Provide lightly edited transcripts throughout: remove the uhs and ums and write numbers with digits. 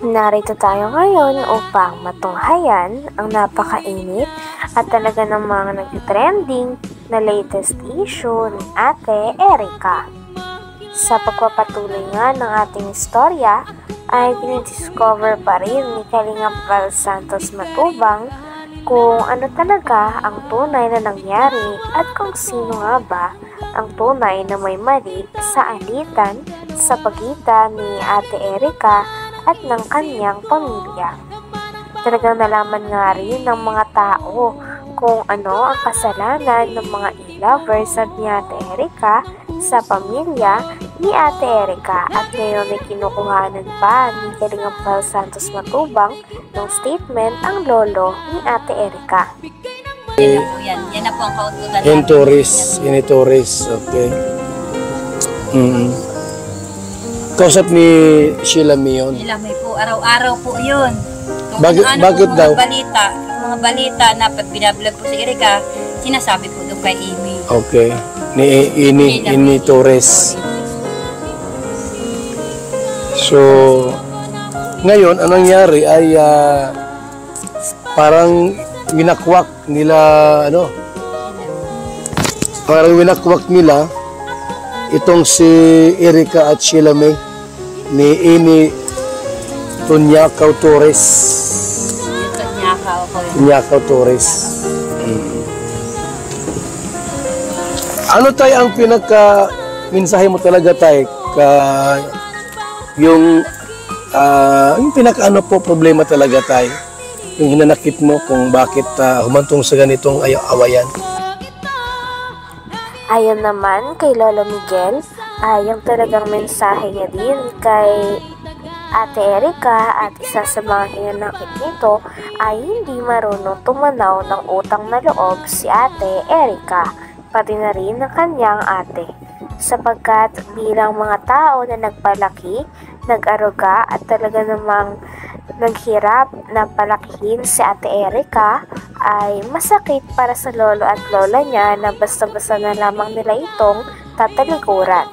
Narito tayo ngayon upang matunghayan ang napakainit at talaga namang nag-trending na latest issue ni Ate Erica. Sa pagpapatuloy nga ng ating istorya ay dinidiscover pa rin ni Kalingap Val Santos Matubang kung ano talaga ang tunay na nangyari at kung sino nga ba ang tunay na may mali sa alitan sa pagitan ni Ate Erica at ng kanyang pamilya. Talagang nalaman nga rin ng mga tao kung ano ang kasalanan ng mga e-lovers at ni Ate Erica sa pamilya ni Ate Erica, at ngayon ay kinukuhanan pa ni Kalingap Val Santos Matubang ng statement ang lolo ni Ate Erica. Yan na po yan. Yan na po ang kautulan. Initoris. Okay. Kausap ni Sheila Mion. Sheila May po, araw-araw po yun. Bakit daw? Mga balita na pag binablog po si Erica, sinasabi po doon kay Amy. Okay. Ini Torres. So, ngayon, anong nangyari ay parang winakwak nila, itong si Erica at Sheila May ni Amy Tunyakaw Torres. Tunyakaw Torres. Ano tayo ang pinaka-mensahe mo talaga tayo yung pinaka-ano po problema talaga tayo, yung hinanakit mo kung bakit humantong sa ganitong awayan? Ayon naman kay Lolo Miguel, yung talagang mensahe niya din kay Ate Erica at isa sa mga hinanakit nito ay hindi marunong tumanaw ng utang na loob si Ate Erica, pati na rin ng kanyang ate. Sapagkat bilang mga tao na nagpalaki, nag-aruga at talaga namang naghirap na palakihin si Ate Erica, ay masakit para sa lolo at lola niya na basta-basta na lamang nila itong tatalikuran.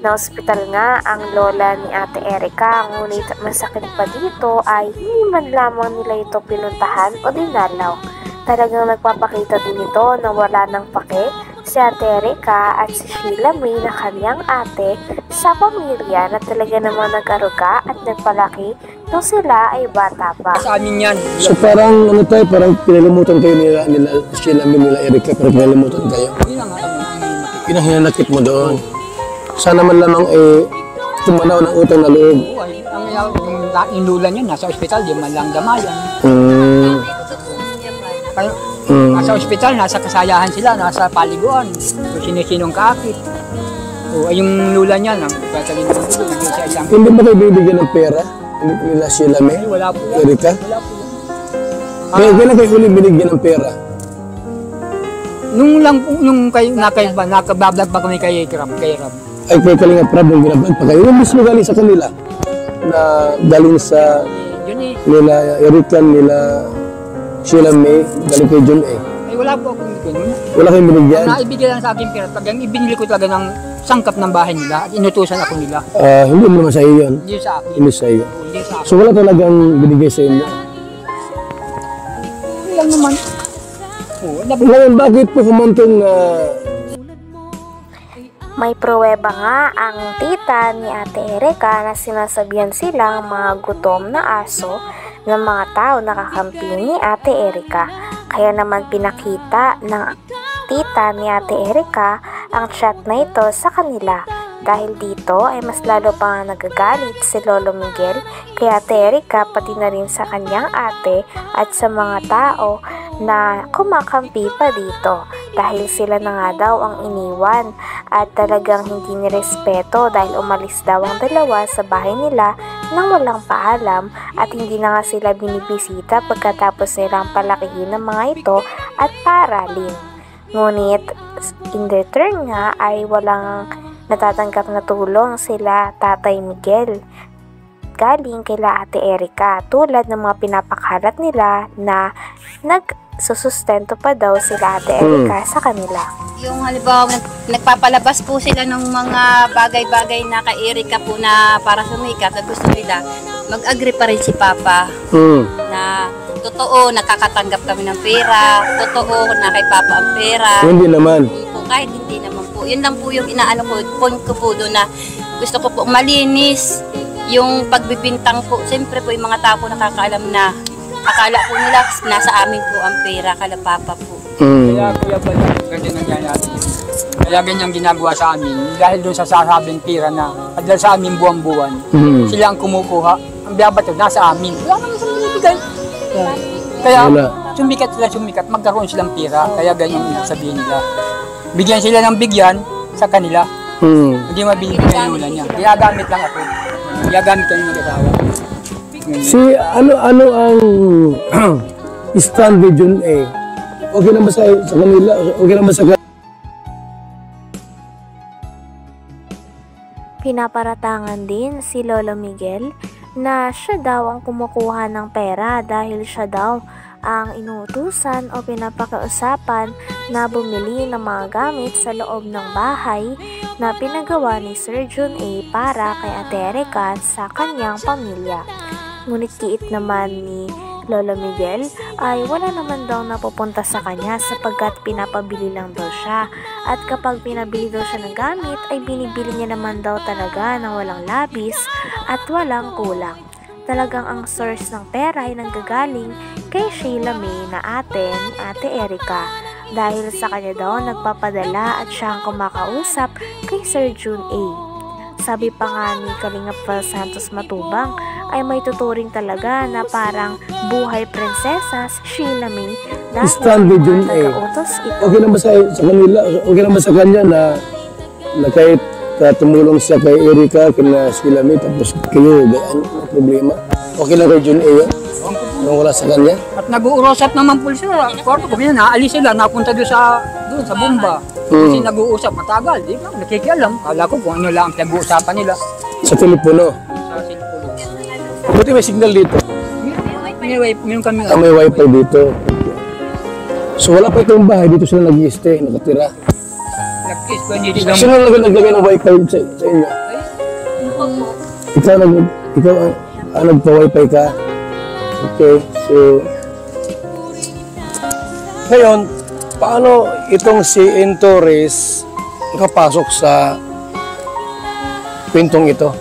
Na-ospital nga ang lola ni Ate Erica, ngunit masakit pa dito ay hindi man lamang nila ito pinuntahan o dinalaw. Talagang nagpapakita din ito na wala ng pake si Ate Erica at si Sheila May na kanyang ate sa pamilya na talaga namang nag-aruga at nagpalaki nung sila ay bata pa. Sa amin yan. So parang parang pinalimutan kayo nila Sheila May, nila Erica, pero pinalimutan kayo. Yun ang hinanakit mo doon. Sana man lamang tumanaw ng utang na loob. Ang inulan yun, nasa ospital, di man lang damayan. Nasa ospital, nasa kasayahan sila, nasa paliguan. Sino-sinong kaakit. Yung lula niya, nagtatalin ng dulo, naging sa isang... Hindi ba kayo bibigyan ng pera? Nila Sheila May? Wala po yan. Erica? Wala po yan. Kailan kayo ulit binigyan ng pera? Nung nakabablog pa kami kay Ram. Ay, kay Kalingap Rab, yung binablog pa kayo. Yung mismo galing sa kanila na galing sa nila Erica, nila Sheila May, galing kay John A. Ay, wala po akong binigyan. Wala kayong binigyan? Naibigyan lang sa akin pera. Pag ibinili ko talaga ng sangkap ng bahay nila at inutusan ako nila. Hindi mo naman sa iyo yun? Hindi sa akin. Hindi sa iyo. Hindi sa akin. So wala talagang binigay sa inyo? Hindi lang naman. Ngayon, bakit po humantong May pruweba nga ang tita ni Ate Erica na sinasabihan silang mga gutom na aso ng mga tao na kakampi ni Ate Erica. Kaya naman pinakita ng tita ni Ate Erica ang chat na ito sa kanila. Dahil dito ay mas lalo pa nga nagagalit si Lolo Miguel kay Ate Erica, pati na rin sa kanyang ate at sa mga tao na kumakampi pa dito. Dahil sila na nga daw ang iniwan at talagang hindi nirespeto dahil umalis daw ang dalawa sa bahay nila nang walang paalam at hindi na nga sila binibisita pagkatapos nilang palakihin ng mga ito at paaralin. Ngunit in return nga ay walang natatanggap na tulong sila Tatay Miguel galing kila Ate Erica, tulad ng mga pinapakalat nila na susustento pa daw sila Ate Erica sa kanila. Yung halimbawa, nagpapalabas po sila ng mga bagay-bagay na kay Erica po na para sumikat at gusto nila, mag-agree pa rin si Papa na totoo, nakakatanggap kami ng pera, totoo na kay Papa ang pera. Hindi naman. Kahit hindi naman po. Yun lang po yung inaano ko, point ko po doon na gusto ko po malinis yung pagbibintang po. Siyempre po yung mga tao po nakakaalam na akala po nila nasa amin po ang pera, kala Papa po. Kaya Kuya Bal, ganyan nangyayari. Kaya ganyan ginagawa sa amin. Dahil doon sa sasabing pera na dahil sa amin buwan-buwan, sila ang kumukuha. Ang biyabato, nasa amin. Wala naman sa binibigay. Kaya sumikat, magkaroon silang pera. Kaya ganyan ang sabihin nila. Bigyan sila ng bigyan sa kanila. Hindi mabibigyan yung ulan niya. Ginagamit lang ako. Ginagamit kami mag-asawa. Si ano ang stand Region A? Okay naman sa kanila? Okay naman sa Pinaparatangan din si Lolo Miguel na siya daw ang kumukuha ng pera dahil siya daw ang inuutusan o pinapakiusapan na bumili ng mga gamit sa loob ng bahay na pinagawa ni Sir Jun A para kay Ate Erica sa kanyang pamilya. Ngunit kiit naman ni Lolo Miguel ay wala naman daw napupunta sa kanya sapagkat pinapabili lang daw siya. At kapag pinabili daw siya ng gamit ay binibili niya naman daw talaga ng walang labis at walang kulang. Talagang ang source ng pera ay nanggagaling kay Sheila May na Ate Erica. Dahil sa kanya daw nagpapadala at siya ang kumakausap kay Sir Jun A. Sabi pa nga ni Kalingap Val Santos Matubang ay may tuturing talaga na parang buhay prinsesa si Sheila May stand Region A. Okay naman sa kanila? Okay naman sa kanya na kahit tumulong siya kay Erica, kina Sheila May, tapos kayo, ano problema? Okay lang Region A yun? Nung wala sa kanya? At nag-uurosap naman po sila. Kwarto ko, naalis sila, napunta doon sa bomba. Kasi nag-uusap matagal, di ba? Nakikialam. Kala ko kung ano lang ang pinag-uusapan nila. Sa telepono? Sa cellphone. Buti may signal dito. Meron kami. May wifi dito. So wala pa itong bahay, dito sila nag-i-stay, nakatira. Nag-kiss ko, hindi lang. Sino naglagay ng wifi sa inyo? Ikaw nagpa-wifi ka? Okay, so ngayon, paano itong si Torres nakapasok sa pintong ito?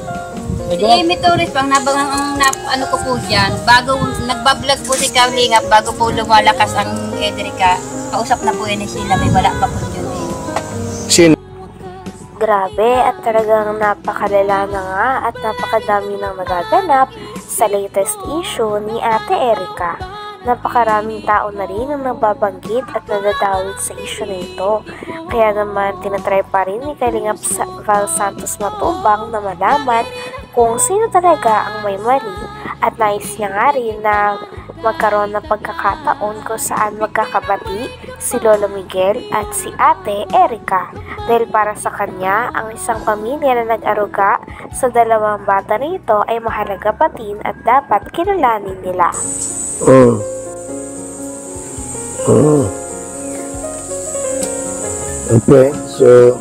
Si Amy Torres pang ano ko po dyan, bago nagbablog po si Kalingap, bago po lumalakas ang Erica, kausap na po yun ni Sheila May, wala pa po yun eh. Sino? Grabe at talagang napakalala na nga at napakadami nang nagaganap sa latest issue ni Ate Erica. Napakaraming tao na rin ang nababanggit at nadadawit sa issue na ito. Kaya naman tinatry pa rin ni Kalingap Val Santos Matubang na malaman kung sino talaga ang may mali at nais niya nga rin na magkaroon ng pagkakataon kung saan magkakabati si Lolo Miguel at si Ate Erica. Dahil para sa kanya, ang isang pamilya na nag-aruga sa dalawang bata nito ay mahalaga patin at dapat kilalanin nila. Okay, so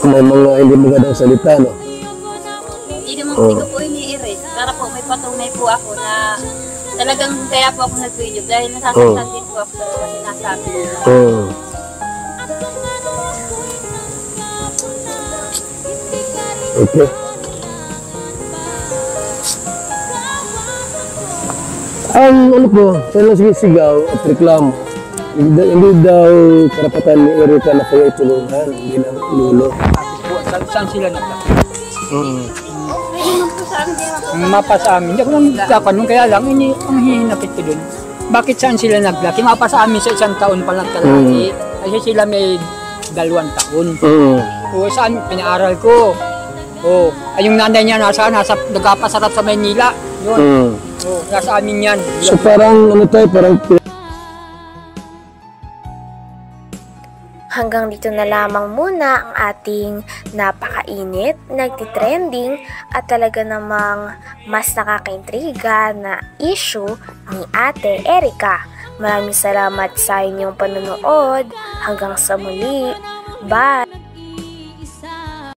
may mga hindi magandang salita, no? Hindi ko po ini-erase. Para po may patunay po ako na talagang kaya po ako nag-video dahil nasasaktan din po ako sa sinasabi nila. Okay. Ang ano po, siya lang sigaw at reklamo. Hindi daw karapatan ni Erica na kayo itulungan, hindi lang lulo. Saan sila naglaki? Mapa sa amin. Hindi ako lang nagkakanong, kaya lang ang hihinapit ko dun. Bakit saan sila naglaki? Mapa sa amin sa 1 taon pa lang kalaki. Kasi sila may 2 taon. O saan pinaaral ko? Ay yung nanay niya nagkapasarap sa Maynila. Yun. Nasa amin yan. So parang ano tayo, parang Hanggang dito na lamang muna ang ating napakainit, nagtitrending at talaga namang mas nakakaintriga na issue ni Ate Erica. Maraming salamat sa inyong panonood. Hanggang sa muli. Bye!